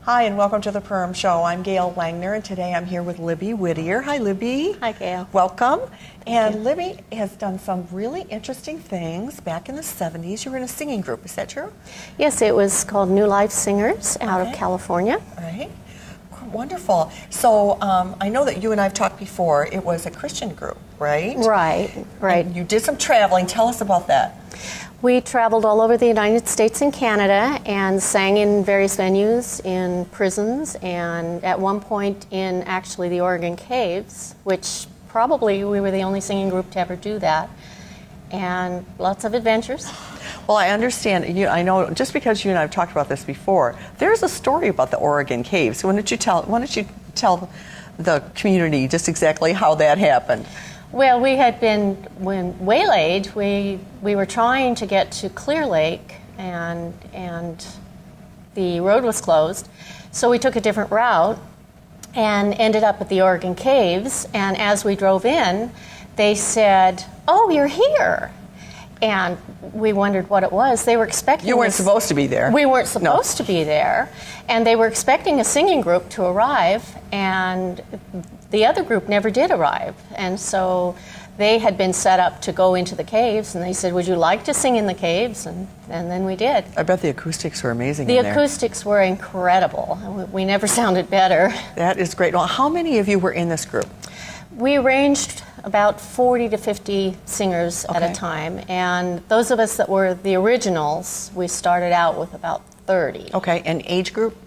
Hi, and welcome to the Perham Show. I'm Gail Langner, and today I'm here with Libby Whittier. Hi, Libby. Hi, Gail. Welcome. And Libby has done some really interesting things. Back in the 70s, you were in a singing group. Is that true? Yes, it was called New Life Singers out of California. All right. Wonderful. So I know that you and I have talked before. It was a Christian group, right? Right. And you did some traveling. Tell us about that. We traveled all over the United States and Canada and sang in various venues, in prisons, and at one point in actually the Oregon Caves, which probably we were the only singing group to ever do that, and lots of adventures. Well, I understand. I know just because you and I have talked about this before, there's a story about the Oregon Caves. Why don't you tell the community just exactly how that happened? Well, we had been waylaid. We were trying to get to Clear Lake, and the road was closed, so we took a different route and ended up at the Oregon Caves. And as we drove in, they said, "Oh, you're here." And we wondered what it was. They were expecting... You weren't supposed to be there. We weren't supposed to be there. And they were expecting a singing group to arrive, and the other group never did arrive. And so they had been set up to go into the caves, and they said, "Would you like to sing in the caves?" And then we did. I bet the acoustics were amazing The in there. acoustics were incredible. We never sounded better. That is great. Well, how many of you were in this group? We arranged about 40 to 50 singers at a time, and those of us that were the originals, we started out with about 30. Okay, and age group?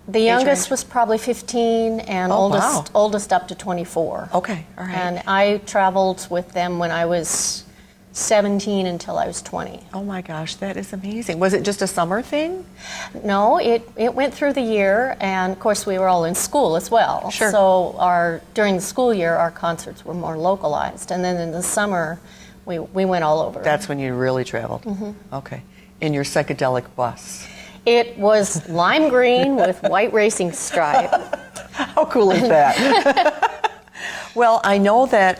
The youngest was probably 15, and oldest up to 24. Okay, all right. And I traveled with them when I was 17 until I was 20. Oh my gosh, that is amazing. Was it just a summer thing? No, it went through the year, and of course we were all in school as well. Sure. So during the school year, our concerts were more localized, and then in the summer, we went all over. That's when you really traveled? Mm-hmm. Okay. In your psychedelic bus? It was lime green with white racing stripe. How cool is that? Well, I know that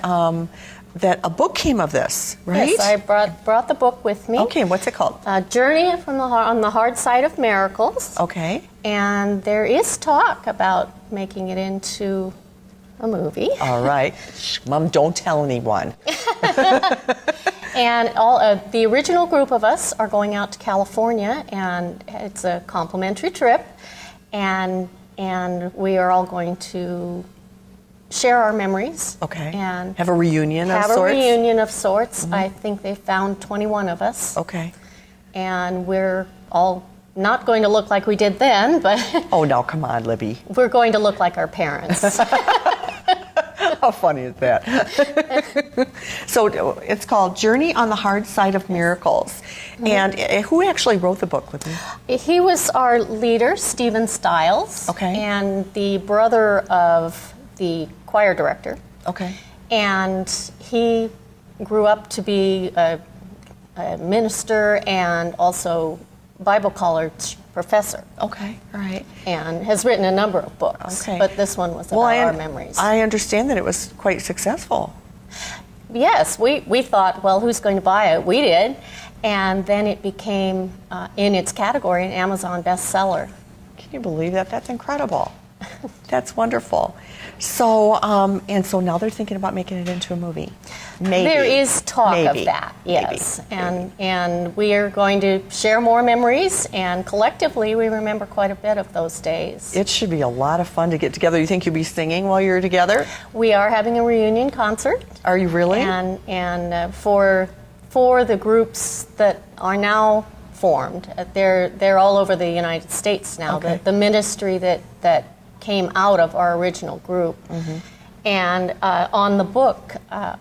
that a book came of this, right? Yes, I brought the book with me. Okay, what's it called? Journey on the Hard Side of Miracles. Okay. And there is talk about making it into a movie. All right. Shh, Mom, don't tell anyone. And the original group of us are going out to California, and it's a complimentary trip, and we are all going to share our memories. Okay. And have a reunion of sorts? Have a reunion of sorts. Mm-hmm. I think they found 21 of us. Okay. And we're all not going to look like we did then, but... Oh, no, come on, Libby. We're going to look like our parents. How funny is that? So it's called Journey on the Hard Side of Miracles. Mm-hmm. And who actually wrote the book, Libby? He was our leader, Stephen Stiles. Okay. And the brother of the choir director. Okay. And he grew up to be a minister and also Bible college professor. Okay, all right. And has written a number of books. Okay. But this one was about our memories. I understand that it was quite successful. Yes, we thought, well, who's going to buy it? We did. And then it became, in its category, an Amazon bestseller. Can you believe that? That's incredible. That's wonderful. So, so now they're thinking about making it into a movie. Maybe. There is talk of that, yes. Maybe. And we are going to share more memories, and collectively we remember quite a bit of those days. It should be a lot of fun to get together. You think you'll be singing while you're together? We are having a reunion concert. Are you really? And for the groups that are now formed, they're all over the United States now. Okay. The ministry that came out of our original group. Mm-hmm. And on the book,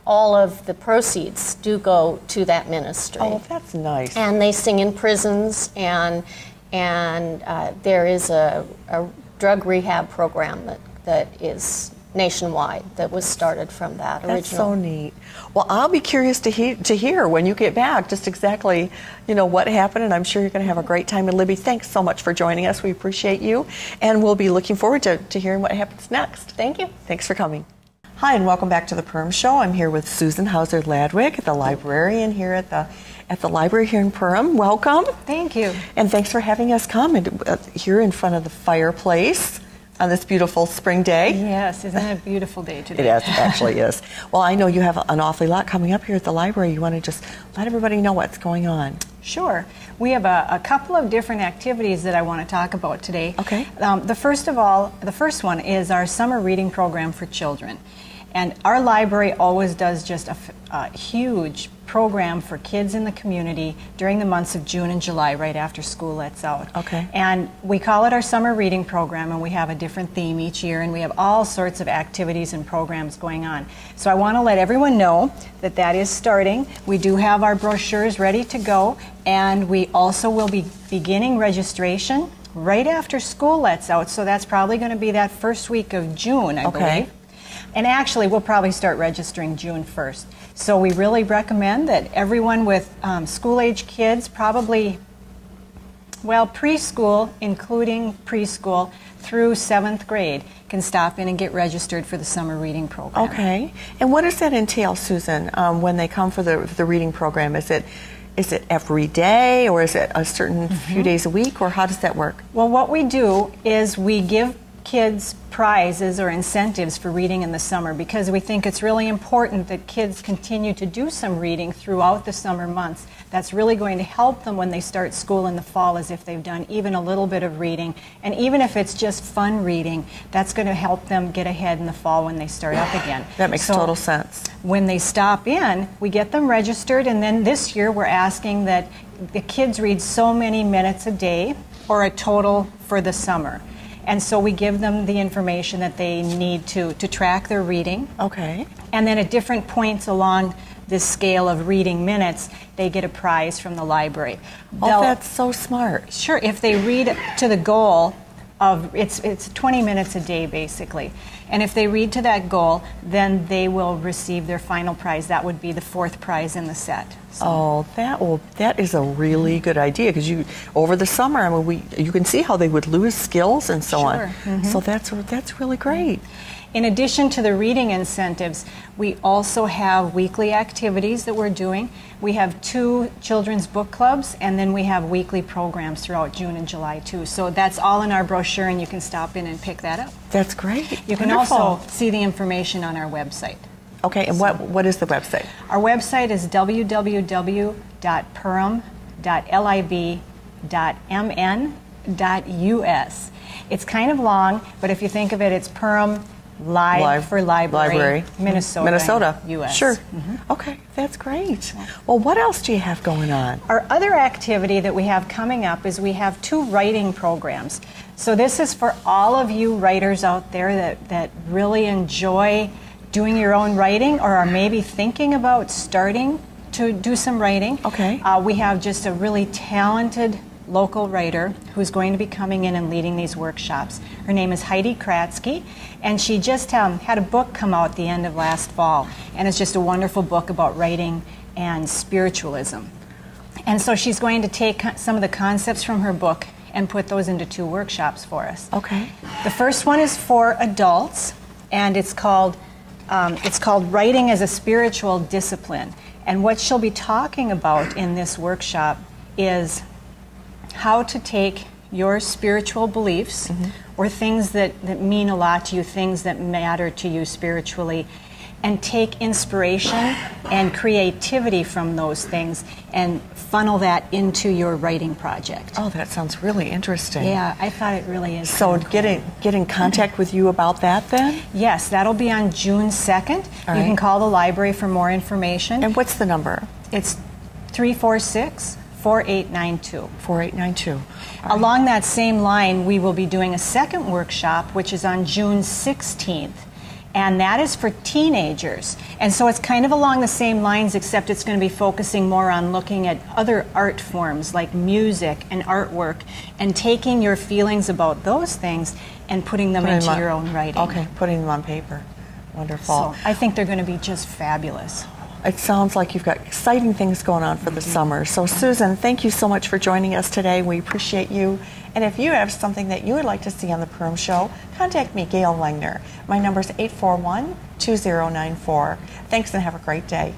all of the proceeds do go to that ministry. Oh, that's nice. And they sing in prisons, and there is a drug rehab program that is nationwide that was started from that original. That's so neat. Well, I'll be curious to hear when you get back just exactly, what happened, and I'm sure you're going to have a great time. And Libby, thanks so much for joining us. We appreciate you, and we'll be looking forward to hearing what happens next. Thank you. Thanks for coming. Hi, and welcome back to the Perham Show. I'm here with Susan Hauser-Ladwig, the librarian here at the at the library here in Perham. Welcome. Thank you. And thanks for having us come here in front of the fireplace on this beautiful spring day. Yes, isn't it a beautiful day today? It actually is. Well, I know you have an awfully lot coming up here at the library. You want to just let everybody know what's going on. Sure. We have a couple of different activities that I want to talk about today. Okay. The first one is our summer reading program for children. And our library always does just a huge program for kids in the community during the months of June and July, right after school lets out. Okay. And we call it our summer reading program, and we have a different theme each year, and we have all sorts of activities and programs going on. So I want to let everyone know that that is starting. We do have our brochures ready to go, and we also will be beginning registration right after school lets out, so that's probably going to be that first week of June, I believe. And actually, we'll probably start registering June 1st. So we really recommend that everyone with school-age kids, probably, well, preschool, including preschool, through 7th grade, can stop in and get registered for the summer reading program. Okay. And what does that entail, Susan, when they come for the reading program? Is it every day, or is it a certain few days a week, or how does that work? Well, what we do is we give kids prizes or incentives for reading in the summer, because we think it's really important that kids continue to do some reading throughout the summer months. That's really going to help them when they start school in the fall, as if they've done even a little bit of reading. And even if it's just fun reading, that's going to help them get ahead in the fall when they start up again. That makes total sense. When they stop in, we get them registered, and then this year we're asking that the kids read so many minutes a day, or a total for the summer. And so we give them the information that they need to track their reading. Okay. And then at different points along this scale of reading minutes, they get a prize from the library. Oh, that's so smart. Sure. If they read to the goal of, it's 20 minutes a day, basically. And if they read to that goal, then they will receive their final prize. That would be the 4th prize in the set. So. Oh, that is a really good idea, because over the summer, I mean, you can see how they would lose skills and so on. Mm-hmm. So that's really great. In addition to the reading incentives, we also have weekly activities that we're doing. We have 2 children's book clubs, and then we have weekly programs throughout June and July too. So that's all in our brochure, and you can stop in and pick that up. That's great. You can also see the information on our website. Okay, and what is the website? Our website is www.perham.lib.mn.us. It's kind of long, but if you think of it, it's Perham Live for Library, Minnesota, U.S. Sure. Mm-hmm. Okay, that's great. Well, what else do you have going on? Our other activity that we have coming up is we have 2 writing programs. So this is for all of you writers out there that really enjoy doing your own writing, or are maybe thinking about starting to do some writing. Okay. We have just a really talented local writer who's going to be coming in and leading these workshops. Her name is Heidi Kratzky, and she just had a book come out at the end of last fall, and it's just a wonderful book about writing and spiritualism. And so she's going to take some of the concepts from her book and put those into 2 workshops for us. Okay. The first one is for adults, and it's called Writing as a Spiritual Discipline. And what she'll be talking about in this workshop is how to take your spiritual beliefs, or things that mean a lot to you, things that matter to you spiritually, and take inspiration and creativity from those things and funnel that into your writing project. Oh, that sounds really interesting. Yeah, I thought it really is. So get in contact with you about that then? Yes, that'll be on June 2nd. All you right. can call the library for more information. And what's the number? It's 346-4892. 4892. All right. Along that same line, we will be doing a second workshop, which is on June 16th. And that is for teenagers. And so it's kind of along the same lines, except it's going to be focusing more on looking at other art forms like music and artwork, and taking your feelings about those things and putting them into your own writing. Okay, putting them on paper. Wonderful. So I think they're going to be just fabulous. It sounds like you've got exciting things going on for the summer. So Susan, thank you so much for joining us today. We appreciate you. And if you have something that you would like to see on the Perham Show, contact me, Gail Langner. My number is 841-2094. Thanks and have a great day.